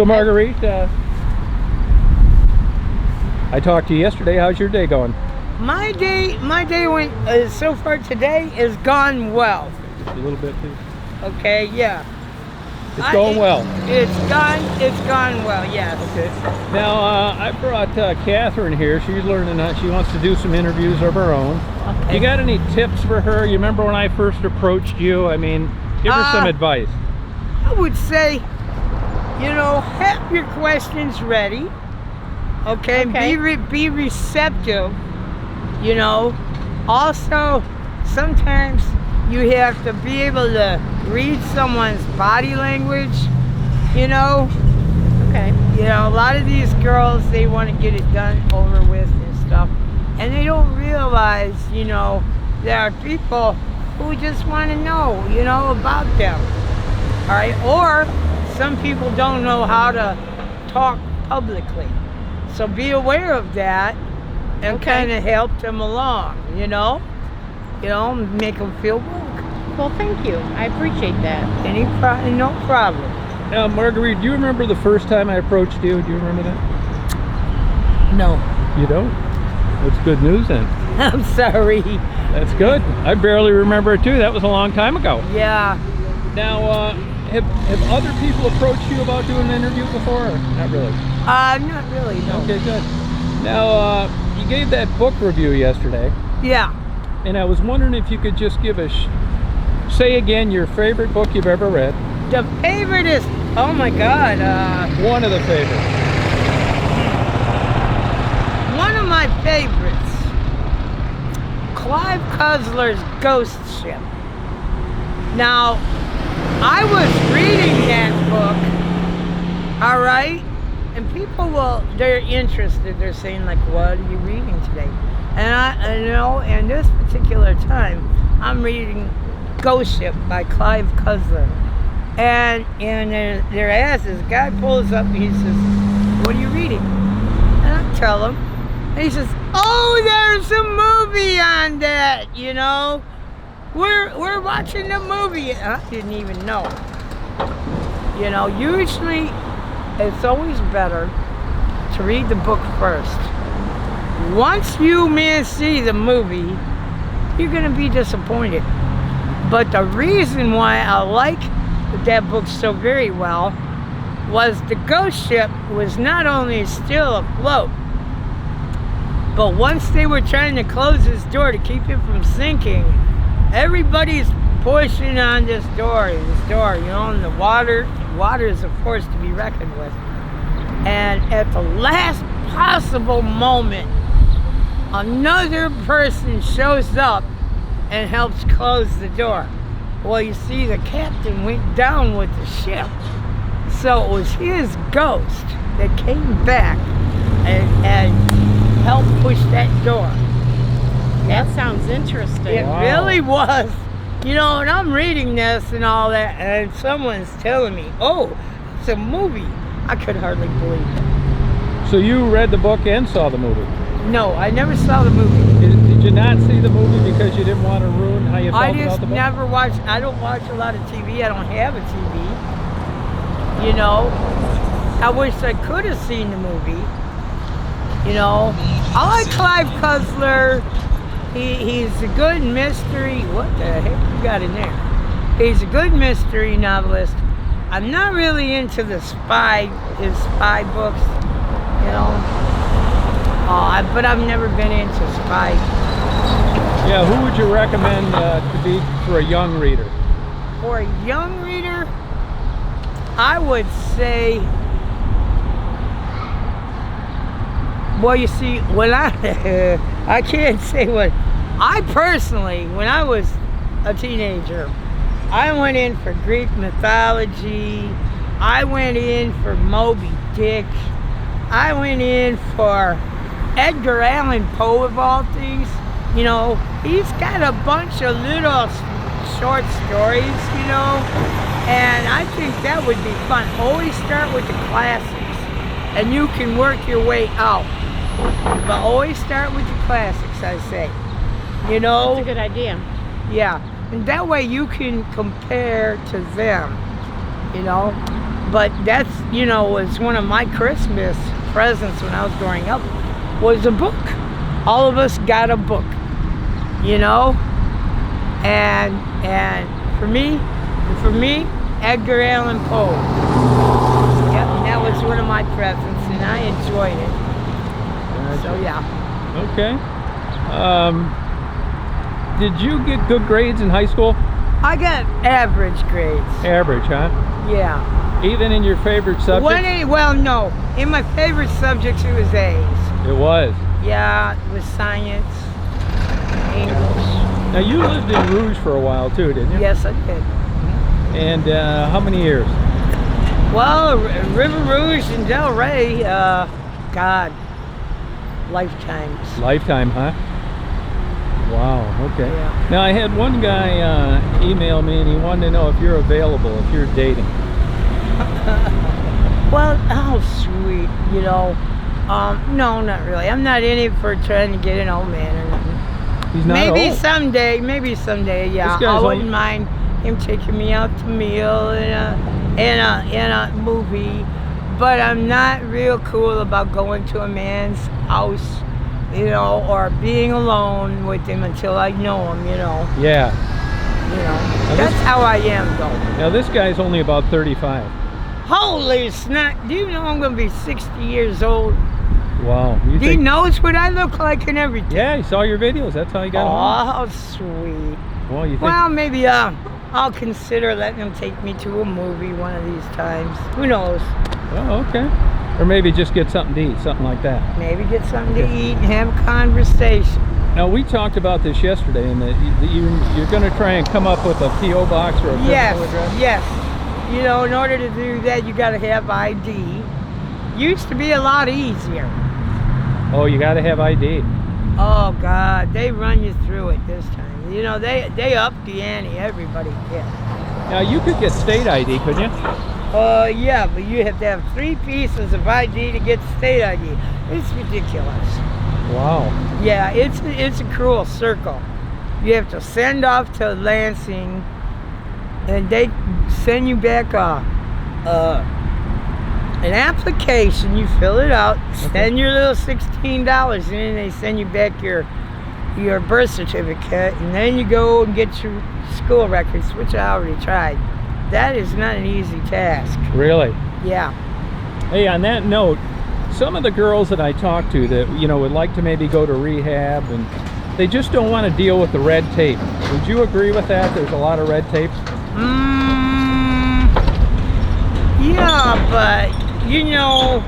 So Marguerite, I talked to you yesterday. How's your day going? My day went so far today has gone well. Just a little bit too. Okay, yeah. It's going well. It's gone well, yes. Okay. Now I brought Catherine here. She's learning that she wants to do some interviews of her own. Okay. You got any tips for her? You remember when I first approached you? I mean, give her some advice. I would say, have your questions ready. Okay. Be receptive. Also, sometimes you have to be able to read someone's body language, Okay. A lot of these girls, they want to get it done over with and stuff. And they don't realize, there are people who just want to know, about them. All right. Or some people don't know how to talk publicly. So be aware of that and kind of help them along, make them feel welcome. Well, thank you. I appreciate that. No problem. Now, Marguerite, do you remember the first time I approached you? Do you remember that? No. You don't? That's good news then. I'm sorry. That's good. I barely remember it too. That was a long time ago. Yeah. Now, have other people approached you about doing an interview before? Or not really? Not really, no. Okay, good. Now, you gave that book review yesterday. Yeah. And I was wondering if you could just give us, say again, your favorite book you've ever read. The favorite is, oh my God. One of the favorites. One of my favorites, Clive Cussler's Ghost Ship. Now, I was reading that book, all right? And people they're interested. They're saying like, what are you reading today? And and this particular time, I'm reading Ghost Ship by Clive Cussler. And they're asked, this guy pulls up and he says, what are you reading? And I tell him, and he says, oh, there's a movie on that, We're watching the movie. And I didn't even know. Usually it's always better to read the book first. Once you see the movie, you're going to be disappointed. But the reason why I like that book so very well was the ghost ship was not only still afloat, but once they were trying to close this door to keep it from sinking, everybody's pushing on this door, and the water is a force to be reckoned with. And at the last possible moment, another person shows up and helps close the door. Well, you see, the captain went down with the ship. So it was his ghost that came back and helped push that door. That sounds interesting. It really was. And I'm reading this and all that, and someone's telling me, oh, it's a movie. I could hardly believe it. So you read the book and saw the movie? No, I never saw the movie. Did you not see the movie because you didn't want to ruin how you felt about the book? I just never watched. I don't watch a lot of TV. I don't have a TV. I wish I could have seen the movie. I like Clive Cussler. He's a good mystery. What the heck you got in there? He's a good mystery novelist. I'm not really into his spy books, but I've never been into spy. Yeah, who would you recommend to be for a young reader? For a young reader, I would say, well, you see, when I can't say what, I personally, when I was a teenager, I went in for Greek mythology, I went in for Moby Dick, I went in for Edgar Allan Poe of all things. He's got a bunch of little short stories, and I think that would be fun. Always start with the classics, and you can work your way out. But always start with the classics, I say. That's a good idea. Yeah, and that way you can compare to them, But that's, you know, was one of my Christmas presents when I was growing up, was a book. All of us got a book, you know? And for me, Edgar Allan Poe. Yep, and that was one of my presents, and I enjoyed it. So yeah. Okay. Did you get good grades in high school? I got average grades. Average, huh? Yeah. Even in your favorite subject? Well, no. In my favorite subjects, it was A's. It was. Yeah, it was science, English. Now you lived in Rouge for a while too, didn't you? Yes, I did. And how many years? Well, River Rouge and Del Rey, God, lifetimes. Lifetime, huh? Wow, okay. Yeah. Now I had one guy email me and he wanted to know if you're available, if you're dating. Well, oh sweet, you know. No, not really. I'm not in it for trying to get an old man or nothing. He's not maybe old. Maybe someday, yeah. This guy's I wouldn't old. mind him taking me out to meal in a movie, but I'm not real cool about going to a man's house, you know, or being alone with him until I know him, you know. Yeah. You know, Now that's this- how I am, though. Now this guy's only about 35. Holy snot! Do you know I'm gonna be 60 years old? Wow. You He think? knows what I look like and everything. Yeah, he saw your videos. That's how he got Oh, sweet. home. Well, you think? Well, maybe I'll consider letting him take me to a movie one of these times. Who knows? Oh, okay. Or maybe just get something to eat, something like that. Maybe get something to eat and have a conversation. Now we talked about this yesterday, and that you're going to try and come up with a PO box or a Yes, physical address. yes. You know, in order to do that, you got to have ID. Used to be a lot easier. Oh, you got to have ID. Oh God, they run you through it this time. You know, they up the ante. Everybody did. Now you could get state ID, couldn't you? Yeah, but you have to have 3 pieces of ID to get state ID. It's ridiculous. Wow. Yeah, it's a cruel circle. You have to send off to Lansing, and they send you back an application. You fill it out, spend your little $16, and then they send you back your birth certificate, and then you go and get your school records, which I already tried. That is not an easy task. Really? Yeah. Hey, on that note, some of the girls that I talk to that, you know, would like to maybe go to rehab, and they just don't want to deal with the red tape. Would you agree with that? There's a lot of red tape? Yeah, but you know,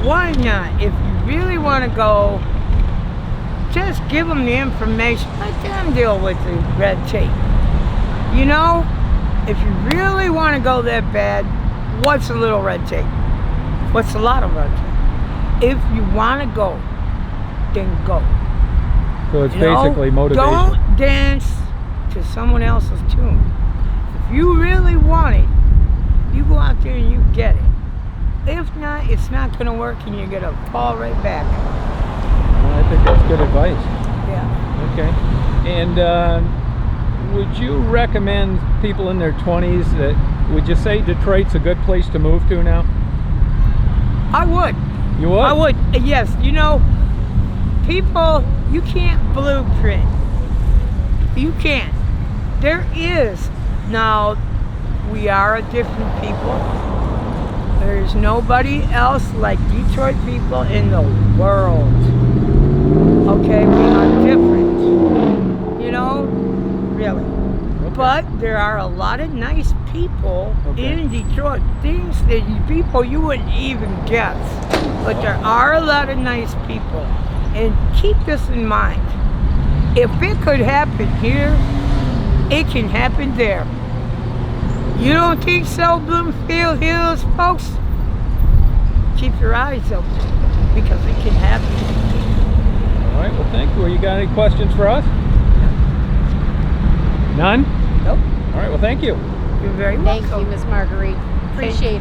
why not? If you really want to go, just give them the information. Let them deal with the red tape. You know, if you really want to go that bad, what's a little red tape? What's a lot of red tape? If you want to go, then go. So it's You know, basically motivation. Don't dance to someone else's tune. If you really want it, you go out there and you get it. If not, it's not going to work, and you're going to fall right back. Well, I think that's good advice. Yeah. Okay. And would you recommend people in their 20s that, would you say Detroit's a good place to move to now? I would. You would? I would. Yes. You know, people, you can't blueprint. You can't. There is. Now, we are a different people. There's nobody else like Detroit people in the world. Okay, we are different. You know, really. Okay. But there are a lot of nice people in Detroit. Things that people you wouldn't even guess. But there are a lot of nice people. And keep this in mind. If it could happen here, it can happen there. You don't think so, Bloomfield Hills, folks? Keep your eyes open, because it can happen. All right, well, thank you. Well, you got any questions for us? None? Nope. All right, well, thank you. You're very Thank welcome. you, Miss Marguerite. Appreciate it.